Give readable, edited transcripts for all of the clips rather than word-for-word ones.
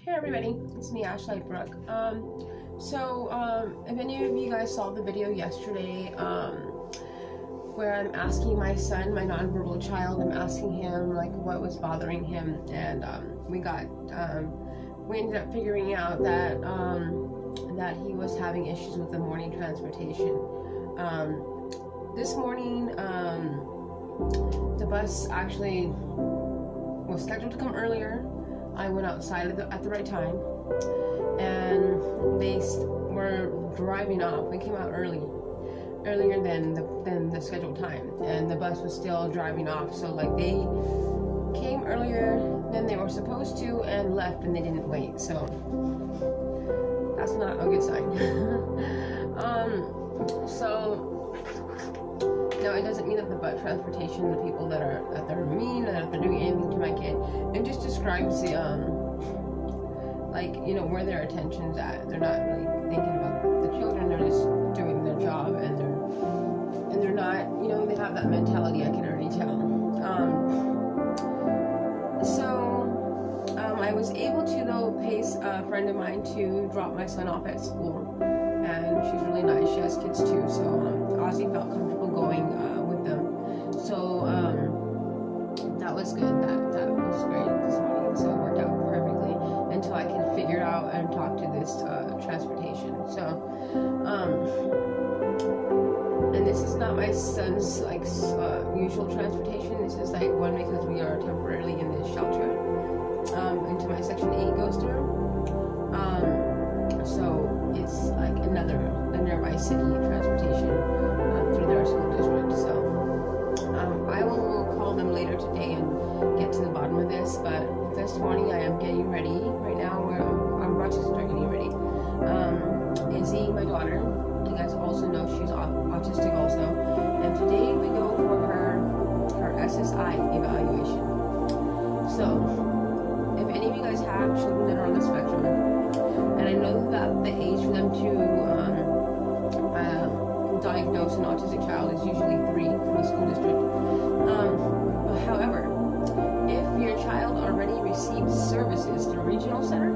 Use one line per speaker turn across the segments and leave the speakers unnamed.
Hey everybody, it's me, Ashley Brooke. If any of you guys saw the video yesterday, where I'm asking my son, my nonverbal child, I'm asking him like what was bothering him, and we ended up figuring out that that he was having issues with the morning transportation. This morning, the bus actually was scheduled to come earlier. I went outside at the right time, and they were driving off. They came out earlier than the scheduled time, and the bus was still driving off. So like they came earlier than they were supposed to and left, and they didn't wait. So that's not a good sign. No, it doesn't mean that the bus transportation, the people that they're mean, or that they're doing anything to my kid. It just describes the where their attention's at. They're not really thinking about the children. They're just doing their job, and they're not, they have that mentality. I can already tell. I was able to pace a friend of mine to drop my son off at school, and she's really nice. She has kids too, so Ozzy felt comfortable going with them. So that was good. That was great this morning. So it worked out perfectly until I could figure it out and talk to this transportation. So and this is not my son's usual transportation. This is one because we are temporarily in this shelter until my Section 8 goes through. So it's like a nearby city transportation through their school district. So I will call them later today and get to the bottom of this. But this morning I am getting ready. Right now I'm about to start getting ready. Izzy, my daughter, you guys also know she's autistic also, and today we go for her SSI evaluation. So if any of you guys have children that are on the spectrum, and I know that the age for them to diagnose an autistic child is usually 3 from the school district. However, if your child already receives services through regional center,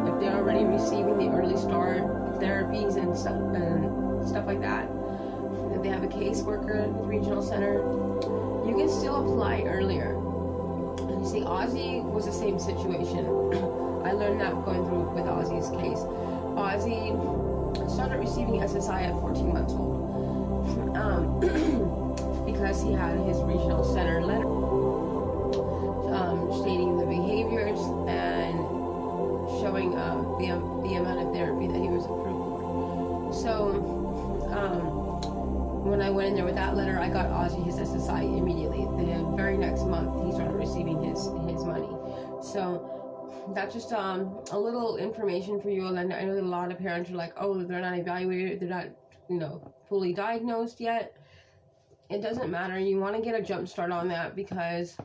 if they're already receiving the early start therapies and stuff like that, if they have a caseworker with regional center, you can still apply earlier. You see, Ozzy was the same situation. I learned that going through with Ozzy's case. Ozzy started receiving SSI at 14 months old because he had his regional center letter stating the behaviors and showing the amount of therapy that he was approved for. So when I went in there with that letter, I got Ozzy his SSI immediately. The very next month, he started receiving his money. So that's just a little information for you. And I know that a lot of parents are like, oh, they're not evaluated, they're not, fully diagnosed yet. It doesn't matter. You want to get a jump start on that, because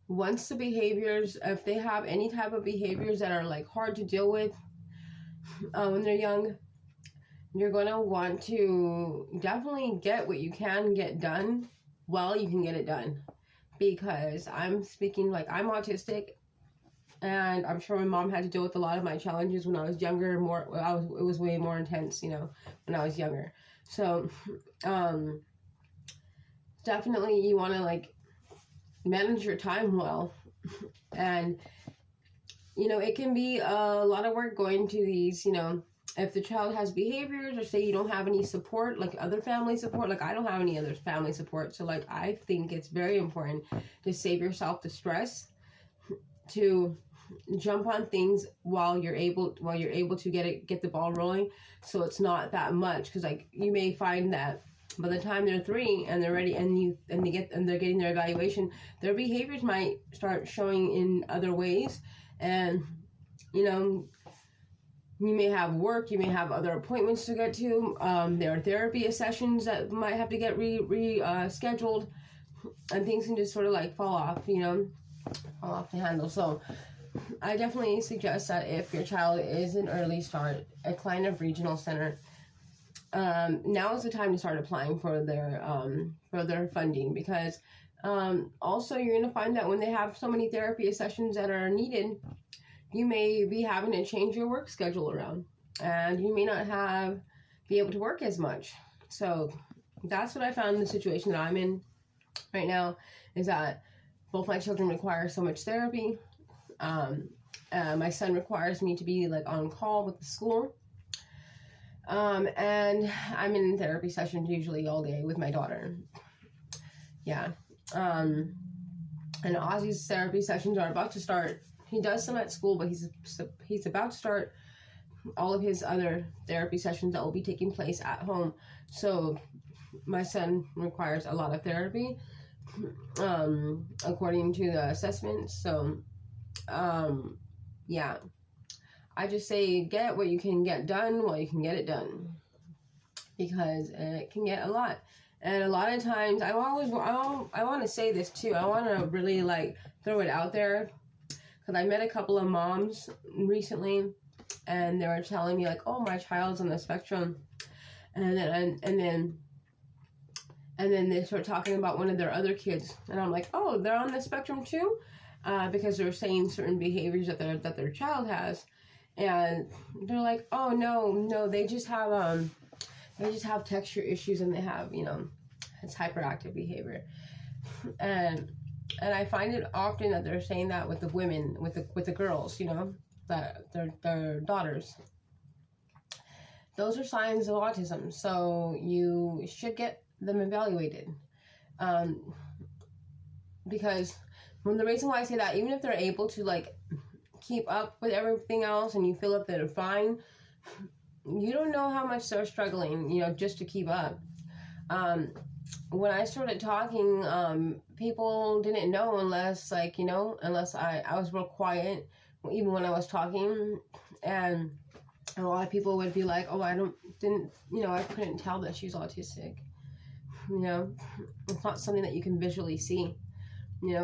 once the behaviors, if they have any type of behaviors that are hard to deal with when they're young, you're going to want to definitely get what you can get done while you can get it done. Because I'm speaking I'm autistic, and I'm sure my mom had to deal with a lot of my challenges when I was younger. It was way more intense, when I was younger. So definitely you want to manage your time well. And it can be a lot of work going to these, if the child has behaviors, or say you don't have any support, other family support, I don't have any other family support. So I think it's very important to save yourself the stress, to jump on things while you're able to get the ball rolling, so it's not that much. Because you may find that by the time they're 3 and they're ready, and they're getting their evaluation, their behaviors might start showing in other ways. And you may have work, you may have other appointments to get to, there are therapy sessions that might have to get scheduled, and things can just sort of fall off the handle. So I definitely suggest that if your child is an early start, a client of regional center, now is the time to start applying for their funding, because Also, you're going to find that when they have so many therapy sessions that are needed, you may be having to change your work schedule around, and you may not be able to work as much. So that's what I found in the situation that I'm in right now, is that both my children require so much therapy. My son requires me to be like on call with the school. And I'm in therapy sessions usually all day with my daughter. Yeah. And Ozzy's therapy sessions are about to start. He does some at school, but he's about to start all of his other therapy sessions that will be taking place at home. So my son requires a lot of therapy, according to the assessments. So, yeah. I just say get what you can get done while you can get it done, because it can get a lot. And a lot of times, I want to say this too. I want to really like throw it out there, because I met a couple of moms recently, and they were telling me like, "Oh, my child's on the spectrum," and then they start talking about one of their other kids, and I'm like, "Oh, they're on the spectrum too," because they're saying certain behaviors that their child has, and they're like, "Oh no, they just have texture issues, and they have, it's hyperactive behavior," and I find it often that they're saying that with the women, with the girls, that their daughters. Those are signs of autism, so you should get them evaluated. Because the reason why I say that, even if they're able to like keep up with everything else, and you feel that they're fine, you don't know how much they're struggling, just to keep up. When I started talking, people didn't know unless I was real quiet, even when I was talking, and a lot of people would be like, "Oh, I couldn't tell that she's autistic." It's not something that you can visually see,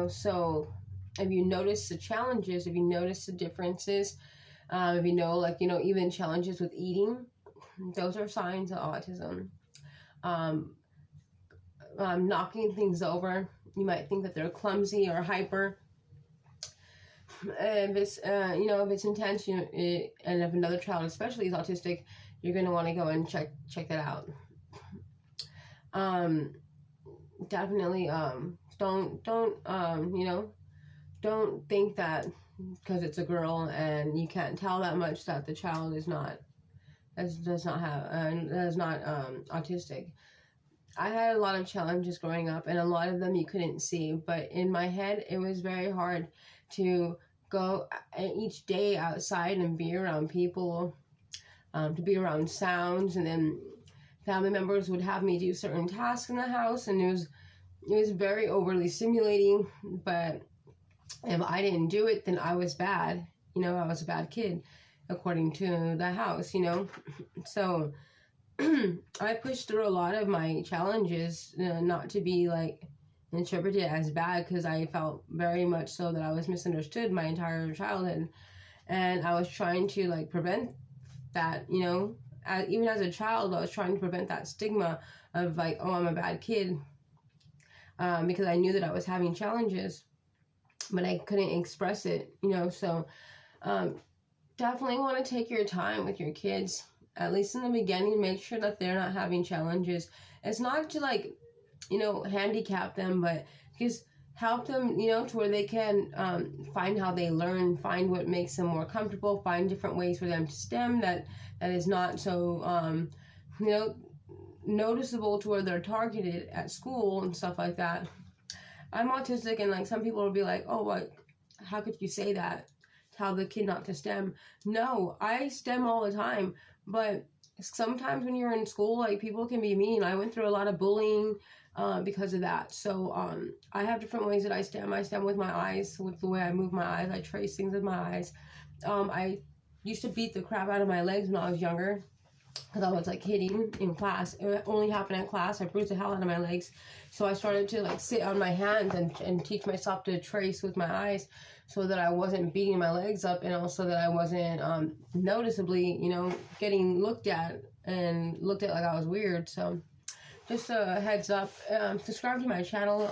so if you notice the challenges, if you notice the differences, if even challenges with eating, those are signs of autism. Knocking things over, you might think that they're clumsy or hyper. If it's if it's intense, and if another child especially is autistic, you're going to want to go and check that out. Definitely don't think that because it's a girl and you can't tell that much that the child does not autistic. I had a lot of challenges growing up, and a lot of them you couldn't see, but in my head it was very hard to go each day outside and be around people, to be around sounds, and then family members would have me do certain tasks in the house, and it was very overly stimulating. But if I didn't do it, then I was bad. I was a bad kid, according to the house, So I pushed through a lot of my challenges, not to be like interpreted as bad, because I felt very much so that I was misunderstood my entire childhood, and I was trying to like prevent that, even as a child, I was trying to prevent that stigma of like, "Oh, I'm a bad kid," because I knew that I was having challenges, but I couldn't express it, so definitely want to take your time with your kids, at least in the beginning. Make sure that they're not having challenges. It's not to like, handicap them, but just help them, to where they can find how they learn, find what makes them more comfortable, find different ways for them to STEM that is not so, noticeable to where they're targeted at school and stuff like that. I'm autistic, and like some people will be like, "Oh, what? How could you say that? Tell the kid not to STEM." No, I STEM all the time, but sometimes when you're in school, like people can be mean. I went through a lot of bullying because of that. So I have different ways that I STEM. I STEM with my eyes, with the way I move my eyes. I trace things with my eyes. I used to beat the crap out of my legs when I was younger, because I was like hitting in class. It only happened in class. I bruised the hell out of my legs. So I started to like sit on my hands and teach myself to trace with my eyes, so that I wasn't beating my legs up, and also that I wasn't noticeably, getting looked at like I was weird. So just a heads up, subscribe to my channel.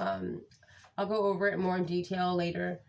I'll go over it more in detail later.